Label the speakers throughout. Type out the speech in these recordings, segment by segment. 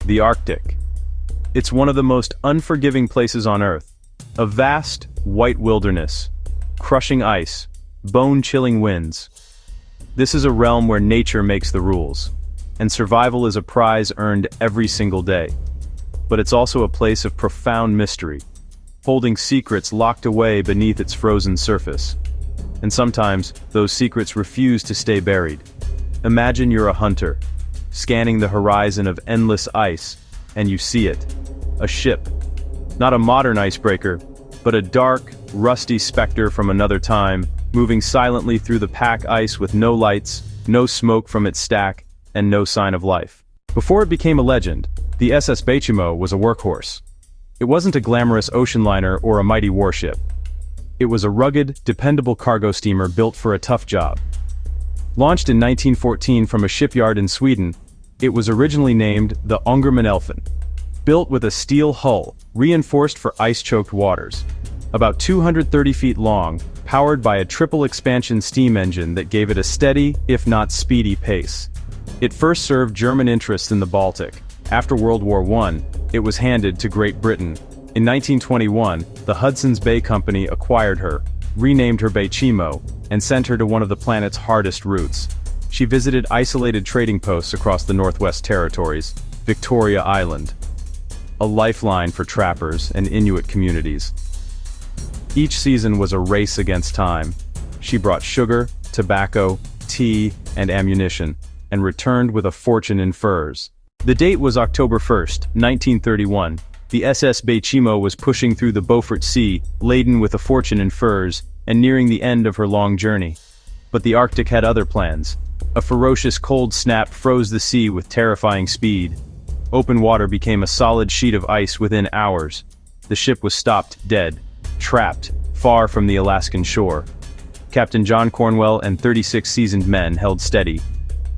Speaker 1: The Arctic. It's one of the most unforgiving places on Earth. A vast, white wilderness, crushing ice, bone-chilling winds. This is a realm where nature makes the rules, and survival is a prize earned every single day. But it's also a place of profound mystery, holding secrets locked away beneath its frozen surface. And sometimes, those secrets refuse to stay buried. Imagine you're a hunter, scanning the horizon of endless ice, and you see it. A ship. Not a modern icebreaker, but a dark, rusty specter from another time, moving silently through the pack ice with no lights, no smoke from its stack, and no sign of life. Before it became a legend, the SS Baychimo was a workhorse. It wasn't a glamorous ocean liner or a mighty warship. It was a rugged, dependable cargo steamer built for a tough job. Launched in 1914 from a shipyard in Sweden, it was originally named the Ångermanelfen. Built with a steel hull, reinforced for ice-choked waters. About 230 feet long, powered by a triple-expansion steam engine that gave it a steady, if not speedy pace. It first served German interests in the Baltic. After World War I, it was handed to Great Britain. In 1921, the Hudson's Bay Company acquired her, renamed her Baychimo, and sent her to one of the planet's hardest routes. She visited isolated trading posts across the Northwest Territories, Victoria Island, a lifeline for trappers and Inuit communities. Each season was a race against time. She brought sugar, tobacco, tea, and ammunition, and returned with a fortune in furs. The date was October 1st, 1931. The SS Baychimo was pushing through the Beaufort Sea, laden with a fortune in furs, and nearing the end of her long journey. But the Arctic had other plans. A ferocious cold snap froze the sea with terrifying speed. Open water became a solid sheet of ice within hours. The ship was stopped dead, trapped, far from the Alaskan shore. Captain John Cornwell and 36 seasoned men held steady.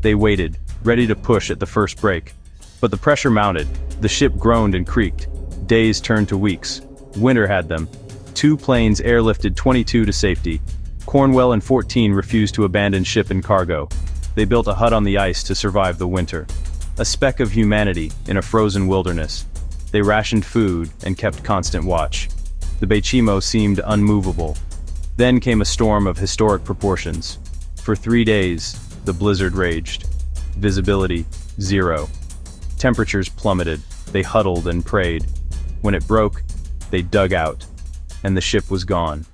Speaker 1: They waited, ready to push at the first break. But the pressure mounted. The ship groaned and creaked. Days turned to weeks. Winter had them. 2 planes airlifted 22 to safety. Cornwell and 14 refused to abandon ship and cargo. They built a hut on the ice to survive the winter. A speck of humanity in a frozen wilderness. They rationed food and kept constant watch. The Baychimo seemed unmovable. Then came a storm of historic proportions. For 3 days, the blizzard raged. Visibility, 0. Temperatures plummeted. They huddled and prayed. When it broke, they dug out. And the ship was gone.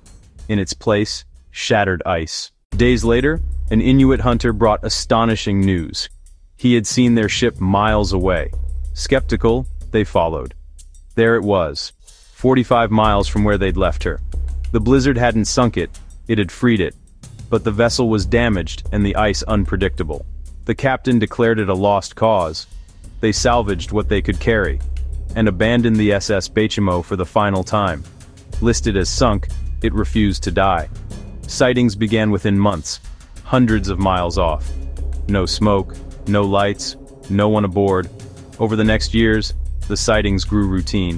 Speaker 1: In its place, shattered ice. Days later, an Inuit hunter brought astonishing news. He had seen their ship miles away. Skeptical, they followed. There it was, 45 miles from where they'd left her. The blizzard hadn't sunk it, it had freed it. But the vessel was damaged and the ice unpredictable. The captain declared it a lost cause. They salvaged what they could carry, and abandoned the SS Baychimo for the final time. Listed as sunk, it refused to die. Sightings began within months, hundreds of miles off. No smoke, no lights, no one aboard. Over the next years, the sightings grew routine.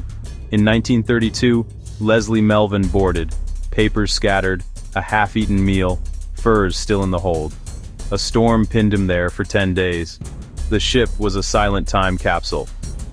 Speaker 1: In 1932, Leslie Melvin boarded, papers scattered, a half-eaten meal, furs still in the hold. A storm pinned him there for 10 days. The ship was a silent time capsule.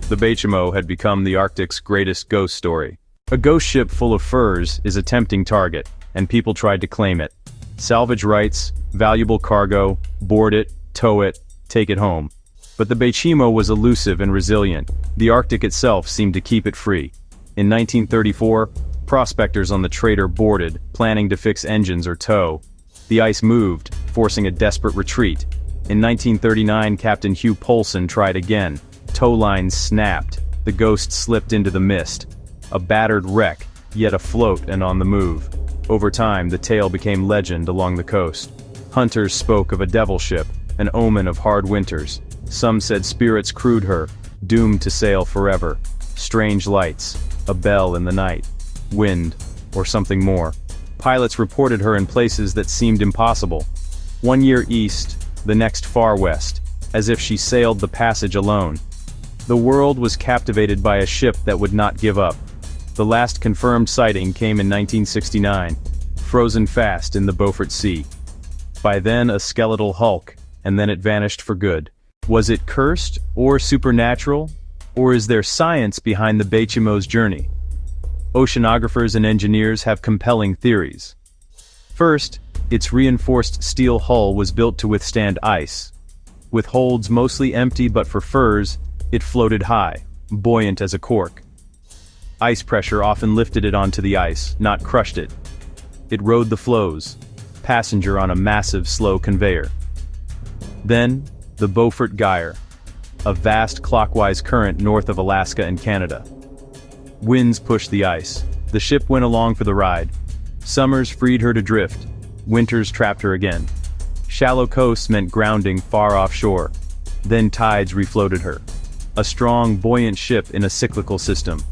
Speaker 1: The Baychimo had become the Arctic's greatest ghost story. A ghost ship full of furs is a tempting target, and people tried to claim it. Salvage rights, valuable cargo, board it, tow it, take it home. But the Baychimo was elusive and resilient. The Arctic itself seemed to keep it free. In 1934, prospectors on the Trader boarded, planning to fix engines or tow. The ice moved, forcing a desperate retreat. In 1939, Captain Polson tried again. Tow lines snapped. The ghost slipped into the mist. A battered wreck, yet afloat and on the move. Over time, the tale became legend along the coast. Hunters spoke of a devil ship, an omen of hard winters. Some said spirits crewed her, doomed to sail forever. Strange lights, a bell in the night, wind, or something more. Pilots reported her in places that seemed impossible. One year east, the next far west, as if she sailed the passage alone. The world was captivated by a ship that would not give up. The last confirmed sighting came in 1969, frozen fast in the Beaufort Sea. By then a skeletal hulk, and then it vanished for good. Was it cursed or supernatural? Or is there science behind the Baychimo's journey? Oceanographers and engineers have compelling theories. First, its reinforced steel hull was built to withstand ice. With holds mostly empty but for furs, it floated high, buoyant as a cork. Ice pressure often lifted it onto the ice, not crushed it. It rode the floes, passenger on a massive, slow conveyor. Then, the Beaufort Gyre, a vast clockwise current north of Alaska and Canada. Winds pushed the ice. The ship went along for the ride. Summers freed her to drift. Winters trapped her again. Shallow coasts meant grounding far offshore. Then tides refloated her. A strong, buoyant ship in a cyclical system,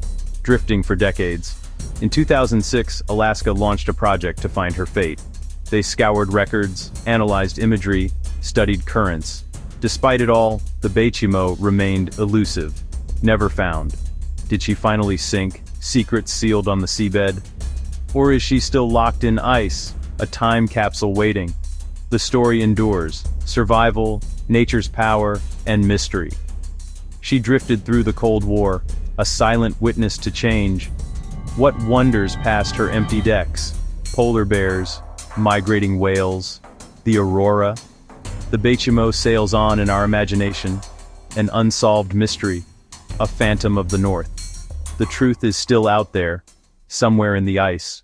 Speaker 1: drifting for decades. In 2006, Alaska launched a project to find her fate. They scoured records, analyzed imagery, studied currents. Despite it all, the Baychimo remained elusive, never found. Did she finally sink, secrets sealed on the seabed? Or is she still locked in ice, a time capsule waiting? The story endures: survival, nature's power, and mystery. She drifted through the Cold War, a silent witness to change. What wonders passed her empty decks? Polar bears, migrating whales, the aurora. The Baychimo sails on in our imagination, an unsolved mystery, a phantom of the North. The truth is still out there, somewhere in the ice.